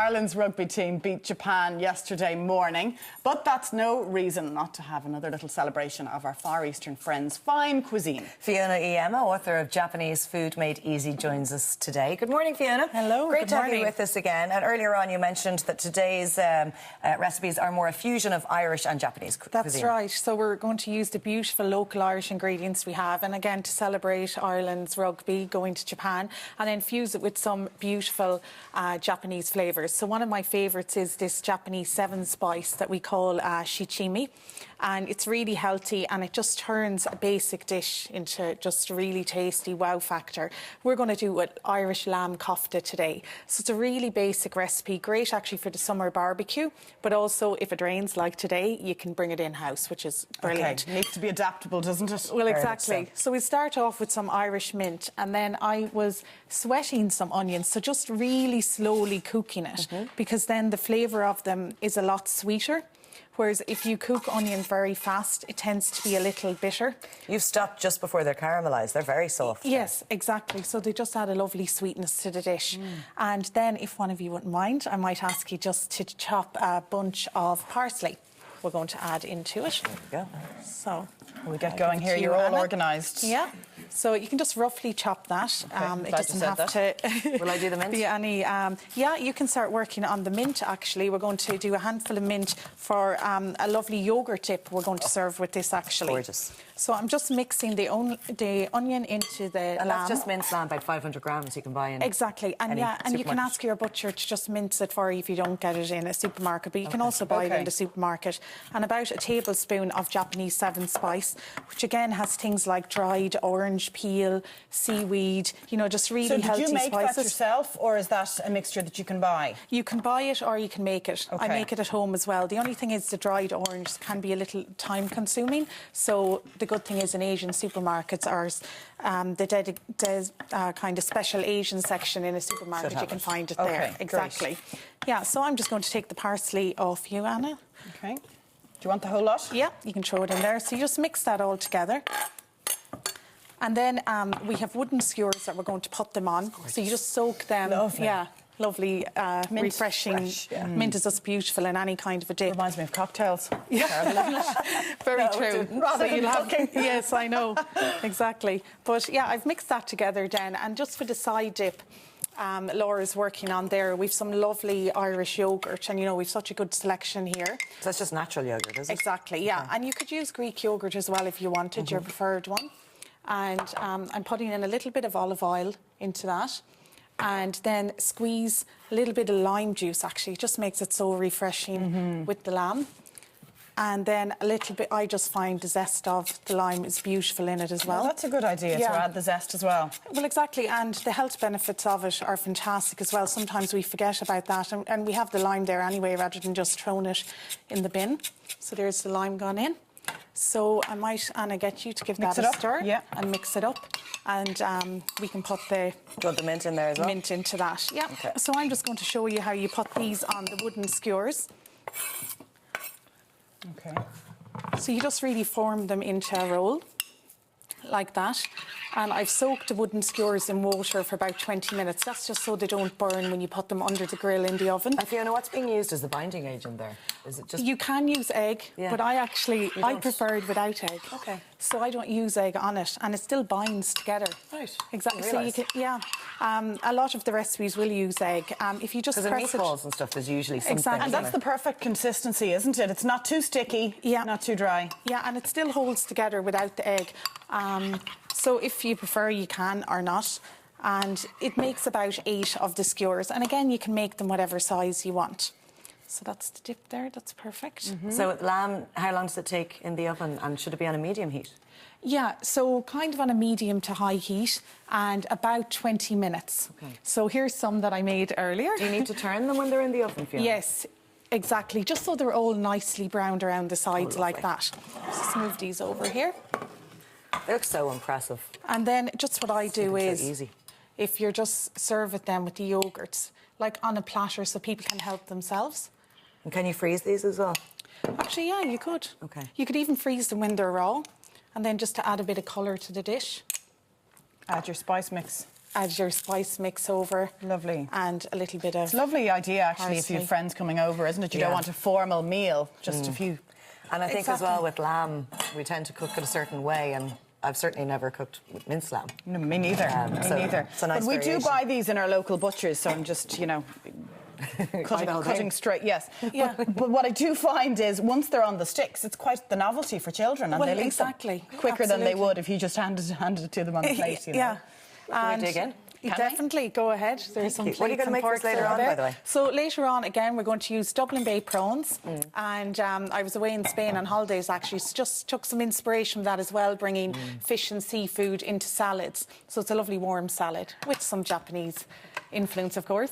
Ireland's rugby team beat Japan yesterday morning, but that's no reason not to have another little celebration of our Far Eastern friends' fine cuisine. Fiona Uyema, author of Japanese Food Made Easy, joins us today. Good morning, Fiona. Hello, Great to have you with us again. And earlier on you mentioned that today's recipes are more a fusion of Irish and Japanese cuisine. That's right. So we're going to use the beautiful local Irish ingredients we have, and again to celebrate Ireland's rugby going to Japan, and then fuse it with some beautiful Japanese flavours. So one of my favourites is this Japanese 7-spice that we call shichimi, and it's really healthy and it just turns a basic dish into just a really tasty wow factor. We're going to do an Irish lamb kofta today. So it's a really basic recipe, great actually for the summer barbecue, but also if it rains like today, you can bring it in-house, which is brilliant. Okay, needs to be adaptable, doesn't it? Well, exactly. So we start off with some Irish mint, and then I was sweating some onions, so just really slowly cooking it, because then the flavour of them is a lot sweeter. Whereas if you cook onions very fast, it tends to be a little bitter. You've stopped just before they're caramelised. They're very soft. Yes, exactly. So they just add a lovely sweetness to the dish. And then, if one of you wouldn't mind, I might ask you just to chop a bunch of parsley. We're going to add into it. There we go. So we get going here. You're all organised. Yeah. So you can just roughly chop that. Okay. It doesn't have to. Will I do the mint? Be any. Yeah, you can start working on the mint. Actually, we're going to do a handful of mint for a lovely yogurt dip. We're going to serve with this actually. Gorgeous. So I'm just mixing the onion into the lamb. And that's just minced lamb, about 500 grams. You can buy in. Exactly, and and you can ask your butcher to just mince it for you if you don't get it in a supermarket. But you can also buy it in the supermarket. And about a tablespoon of Japanese 7-spice, which again has things like dried orange peel, seaweed. You know, just really healthy spices. So did you make that yourself, or is that a mixture that you can buy? You can buy it or you can make it. Okay. I make it at home as well. The only thing is the dried orange can be a little time consuming. So the good thing is in Asian supermarkets, ours, the kind of special Asian section in a supermarket, you can find it there. Exactly. Great. Yeah, so I'm just going to take the parsley off you, Anna. Okay. Do you want the whole lot? Yeah, you can throw it in there. So you just mix that all together. And then we have wooden skewers that we're going to put them on. So you just soak them. Lovely. Yeah. Lovely, refreshing. Fresh, yeah. Mint is just beautiful in any kind of a dip. Reminds me of cocktails. Yeah. Terrible, isn't it? Very true. Rather than cooking. Yes, I know. Exactly. But yeah, I've mixed that together then. And just for the side dip, Laura's working on there. We've some lovely Irish yoghurt, and you know we've such a good selection here. So that's just natural yoghurt, is it? Exactly, yeah. Okay. And you could use Greek yoghurt as well if you wanted, your preferred one. And I'm putting in a little bit of olive oil into that. And then squeeze a little bit of lime juice, actually. It just makes it so refreshing with the lamb. And then a little bit, I just find the zest of the lime is beautiful in it as well. That's a good idea to add the zest as well. Well, exactly, and the health benefits of it are fantastic as well. Sometimes we forget about that, and we have the lime there anyway, rather than just throwing it in the bin. So there's the lime gone in. So I might, Anna, get you to give that a stir and mix it up. And we can put the mint in there as well? Mint into that, yeah. Okay. So I'm just going to show you how you put these on the wooden skewers. Okay. So you just really form them into a roll, like that. And I've soaked the wooden skewers in water for about 20 minutes. That's just so they don't burn when you put them under the grill in the oven. And Fiona, what's being used as the binding agent there? Is it just... You can use egg, but I prefer it without egg. Okay. So I don't use egg on it, and it still binds together. Right. Exactly. So you can, a lot of the recipes will use egg. If you just press it... meatballs and stuff, there's usually something. Exactly. And that's the perfect consistency, isn't it? It's not too sticky, not too dry. Yeah, and it still holds together without the egg. So if you prefer, you can or not. And it makes about 8 of the skewers. And again, you can make them whatever size you want. So that's the dip there. That's perfect. So lamb, how long does it take in the oven, and should it be on a medium heat? Yeah, so kind of on a medium to high heat, and about 20 minutes. Okay. So here's some that I made earlier. Do you need to turn them when they're in the oven, Fiona? Yes, exactly. Just so they're all nicely browned around the sides like that. Just move these over here. They look so impressive. And then just what I do is, easy. If you're just serve it then with the yogurts, like on a platter, so people can help themselves. And can you freeze these as well? Actually, yeah, you could. Okay. You could even freeze them when they're raw, and then just to add a bit of colour to the dish. Add your spice mix. add your spice mix over. Lovely. And a little bit of It's a lovely idea, actually, if you parsley. have friends coming over, isn't it? You don't want a formal meal, just a few. And I think as Exactly. well with lamb, we tend to cook it a certain way, and I've certainly never cooked with minced lamb. No, me neither. Me so neither. it's a nice but we do variation. buy these in our local butchers, so I'm just, cutting straight. Yes. Yeah. But what I do find is once they're on the sticks, it's quite the novelty for children, and Well, they'll eat exactly. them quicker than they Absolutely. would if you just handed it to them on the plate. Yeah. Can we dig in? You Can I? definitely go ahead. There's some you. What are you plates gonna and make this forks later over on, by there. the way? So later on, again, we're going to use Dublin Bay prawns. And I was away in Spain on holidays, actually. So just took some inspiration from that as well, bringing fish and seafood into salads. So it's a lovely warm salad with some Japanese influence, of course.